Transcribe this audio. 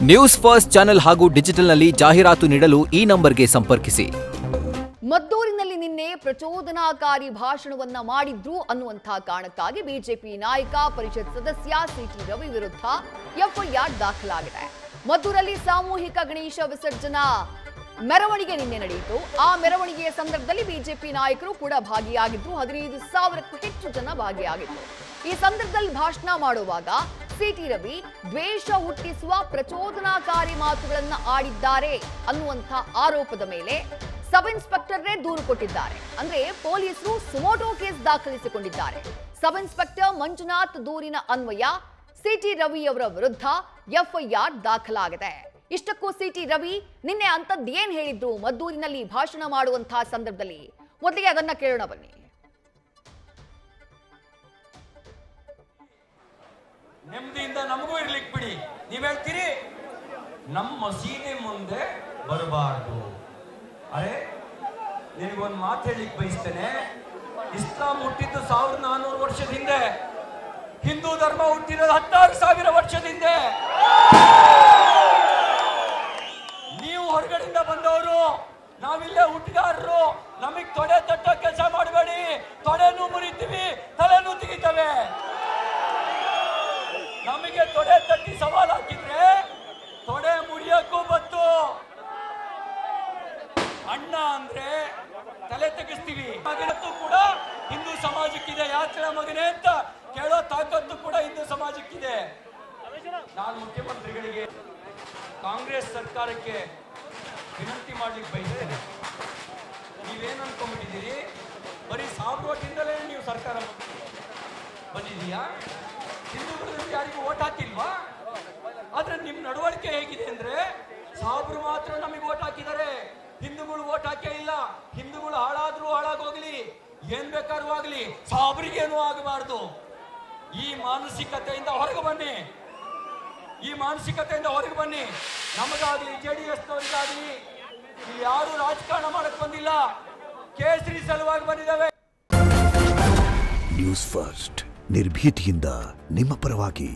News first channel ಹಾಗೂ ಡಿಜಿಟಲ್ನಲ್ಲಿ ಜಾಹೀರಾತು ನೀಡಲು ಈ ನಂಬರ್ಗೆ ಸಂಪರ್ಕಿಸಿ. ಮದ್ದೂರಿನಲ್ಲಿ ನಿನ್ನೆ ಪ್ರಚೋದನಾಕಾರಿ ಭಾಷಣವನ್ನ ಮಾಡಿದ್ರು ಅನ್ನುವಂಥ ಕಾರಣಕ್ಕಾಗಿ ಬಿಜೆಪಿ ನಾಯಕ ಪರಿಷತ್ ಸದಸ್ಯ ಸಿಟಿ ರವಿ ವಿರುದ್ಧ ಎಫ್ಐಆರ್ ದಾಖಲಾಗಿದೆ. ಮದ್ದೂರಲ್ಲಿ ಸಾಮೂಹಿಕ ಗಣೇಶ ವಿಸರ್ಜನಾ ಮೆರವಣಿಗೆ ನಿನ್ನೆ ನಡೆಯಿತು. ಆ ಮೆರವಣಿಗೆಯ ಸಂದರ್ಭದಲ್ಲಿ ಬಿಜೆಪಿ ನಾಯಕರು ಕೂಡ ಭಾಗಿಯಾಗಿದ್ರು. 15,000ಕ್ಕೂ ಹೆಚ್ಚು ಜನ ಭಾಗಿಯಾಗಿದ್ರು. ಈ ಸಂದರ್ಭದಲ್ಲಿ ಭಾಷಣ ಮಾಡುವಾಗ ಸಿಟಿ ರವಿ ದ್ವೇಷ ಹುಟ್ಟಿಸುವ ಪ್ರಚೋದನಾಕಾರಿ ಮಾತುಗಳನ್ನು ಆಡಿದ್ದಾರೆ ಅನ್ನುವಂಥ ಆರೋಪದ ಮೇಲೆ ಸಬ್ ಇನ್ಸ್ಪೆಕ್ಟರ್ರೇ ದೂರು ಕೊಟ್ಟಿದ್ದಾರೆ. ಅಂದ್ರೆ ಪೊಲೀಸರು ಸುಮೋಟೋ ಕೇಸ್ ದಾಖಲಿಸಿಕೊಂಡಿದ್ದಾರೆ. ಸಬ್ ಇನ್ಸ್ಪೆಕ್ಟರ್ ಮಂಜುನಾಥ್ ದೂರಿನ ಅನ್ವಯ ಸಿಟಿ ರವಿ ಅವರ ವಿರುದ್ಧ ಎಫ್ಐಆರ್ ದಾಖಲಾಗಿದೆ. ಇಷ್ಟಕ್ಕೂ ಸಿಟಿ ರವಿ ನಿನ್ನೆ ಅಂತದ್ದೇನ್ ಹೇಳಿದ್ರು ಮದ್ದೂರಿನಲ್ಲಿ ಭಾಷಣ ಮಾಡುವಂತಹ ಸಂದರ್ಭದಲ್ಲಿ? ಮೊದಲಿಗೆ ಅದನ್ನ ಕೇಳೋಣ ಬನ್ನಿ. ನೆಮ್ಮದಿಯಿಂದ ನಮಗೂ ಇರ್ಲಿಕ್ಕೆ ಬಿಡಿ. ನೀವ್ ಹೇಳ್ತೀರಿ ನಮ್ಮ ಮಸೀದಿ ಮುಂದೆ ಬರಬಾರ್ದು. ಅರೆ, ನಿನಗೊಂದು ಮಾತು ಹೇಳಿಕ್ ಬಯಸ್ತೇನೆ. ಇಸ್ಲಾಂ ಹುಟ್ಟಿದ್ದು 1400 ವರ್ಷದ ಹಿಂದೆ, ಹಿಂದೂ ಧರ್ಮ ಹುಟ್ಟಿರೋದು 16,000 ವರ್ಷದ ಹಿಂದೆ. ನೀವು ಹೊರಗಡೆಯಿಂದ ಬಂದವರು, ನಾವಿಲ್ಲೇ ಹುಟ್ಟಿಗಾರರು. ನಮಗ್ ತೊಡೆ ತಟ್ಟೋ ಕೆಲಸ ಮಾಡಬೇಡಿ. ತೊಡೆನೂ ಮುರಿತೀವಿ, ತಲೆನೂ ತೆಗಿತವೆ. ನಮಗೆ ತೊಡೆ ತಟ್ಟಿ ಸವಾಲ್ ಹಾಕಿದ್ರೆ ತೊಡೆ ಮುರಿಯಕ್ಕೂ ಬತ್ತು. ಅಣ್ಣ ಅಂದ್ರೆ ತಲೆ ತೆಗಿಸ್ತೀವಿ. ಮಗನತ್ತು ಕೂಡ ಹಿಂದೂ ಸಮಾಜಕ್ಕಿದೆ. ಯಾತ್ರೆ ಮಗನೇ ಅಂತ ಕೇಳೋ ತಾಕತ್ತು ಕೂಡ ಹಿಂದೂ ಸಮಾಜಕ್ಕಿದೆ. ನಾನು ಮುಖ್ಯಮಂತ್ರಿಗಳಿಗೆ, ಕಾಂಗ್ರೆಸ್ ಸರ್ಕಾರಕ್ಕೆ ವಿನಂತಿ ಮಾಡ್ಲಿಕ್ಕೆ ಬಯಸ್ತೇನೆ. ನೀವೇನು ಅನ್ಕೊಂಡ್ಬಿಟ್ಟಿದ್ದೀರಿ? ಬರೀ 1000 ಓಟಿಂದಲೇ ನೀವು ಸರ್ಕಾರ ಬಂದಿದೀಯಾ? ಹಿಂದೂಗಳಲ್ಲಿ ಯಾರಿಗೂ ಓಟ್ ಹಾಕಿಲ್ವಾ? ಆದ್ರೆ ನಿಮ್ ನಡವಳಿಕೆ ಹೇಗಿದೆ ಅಂದ್ರೆ 1000 ಮಾತ್ರ ನಮಗೆ ಓಟ್ ಹಾಕಿದ್ದಾರೆ, ಹಿಂದೂಗಳು ಓಟ್ ಹಾಕೇ ಇಲ್ಲ. ಹಿಂದೂಗಳು ಹಾಳಾದ್ರೂ ಹಾಳಾಗೋಗ್ಲಿ, ಏನ್ ಬೇಕಾದ್ರೂ ಆಗ್ಲಿ, 1000ಗೇನು ಆಗಬಾರ್ದು. ಈ ಮಾನಸಿಕತೆಯಿಂದ ಹೊರಗೆ ಬನ್ನಿ. ಈ ಮಾನಸಿಕತೆಯಿಂದ ಹೊರಗೆ ಬನ್ನಿ. ನಮಗಾಗ್ಲಿ, JDS-ನವರಿಗಾಗ್ಲಿ ಇಲ್ಲಿ ಯಾರು ರಾಜಕಾರಣ ಮಾಡಕ್ ಬಂದಿಲ್ಲ. ಕೇಸರಿ ಸಲುವಾಗಿ ಬಂದಿದ್ದಾವೆ. ನ್ಯೂಸ್ ಫಸ್ಟ್ ನಿರ್ಭೀತಿಯಿಂದ ನಿಮ್ಮ ಪರವಾಗಿ.